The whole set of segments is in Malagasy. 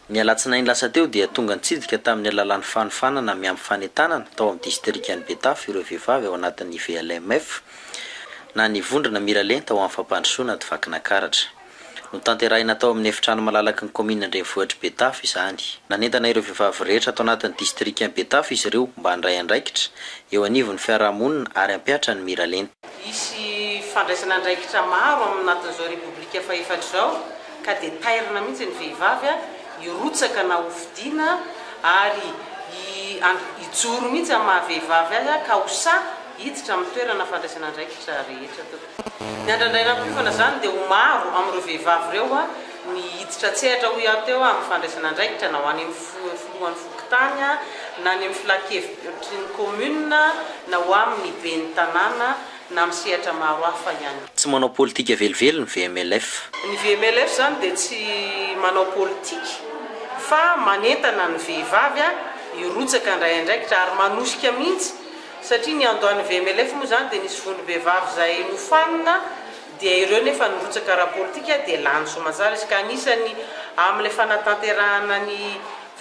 Ny alatsinainy lasa teo dia tonga nitsidika tamin'ny alalan'ny fanofanana miampy fanentanana tao amin'ny distrikan'ny Betafy ireo vehivavy ao anatin'ny VLMF na ny vondrana miralenta ho amin'ny fampandrosoana ty vakina karatra. No tanterahina tao amin'ny efitrano malalaky ny commune Andrenivohitra Betafy izany. Nanentana ireo vehivavy rehetra tao anatin'ny distrikan'ny Betafy izy ireo mba handray andraikitra eo anivon'ny fiarahamonina ary hampiatra ny miralenta. Isy fandraisana andraikitra maro aminatin'izao repoblika fa efatra zao ka dia tairana mihitsy ny vehivavy irotsaka na hofidiana ary ijoro mihitsy amin'ny mahavehivavy azy ka hosa hiditra amin'ny toerana fandraisana andraikitra rehetra to. Ny andrandraina mpifana zany dia ho maro amin'ireo vehivavy ireo ny hiditra tsehatra ho iaho teo amin'ny fandraisana andraikitra na ho any amin'ny filohan'ny fokotany na any amin'ny filakevitry ny commune na ho amin'ny ben'ny tanàna na misehatra maro hafa ihany. Tsy manao politika velively ny VMLF. Ny VMLF zany dia tsy manao politika fa manentana ny vehivavy irotsaka indray andraikitra ary manosika mihitsy satria ny andohan'ny VMLF moa zany dia nisy vondrom-behivavy izay nofanina dia ireo nefa nirotsaka ara-politika dia lany soamazara izy ka anisany amin'ilay fanatanterahana ny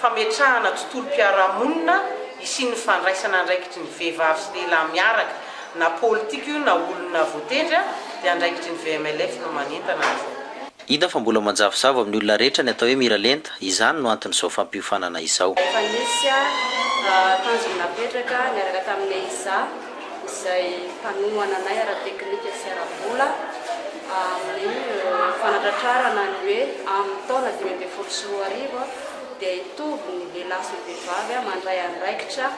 fametrahana tontolo-piarahamonina isy ny fandraisana andraikitry ny vehivavy sy lehilahy miaraka na politika io na olona voatendry dia andraikitry ny VMLF no manentana azy. Hita fa mbola manjavozavo amin'ny olona rehetra ny atao hoe miralenta, izany no anton'izao fampiofanana izao. Efa nisy tanjona napetraka niaraka taminay izay mpanohana anay ara-teknika sy ara-bola amin'ny fanatratrarana ny hoe amin'ny taona 2024 dia hitovy ny lehilahy sy ny vehivavy mandray andraikitra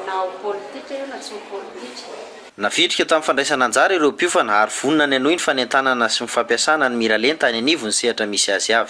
na ho politika io na tsy ho politika. Nafitrika tamin'ny fandraisana anjara ireo mpiofana ary vonona ny anohy ny fanentanana sy ny fampiasana ny miralenta any anivony sehatra misy azy avy.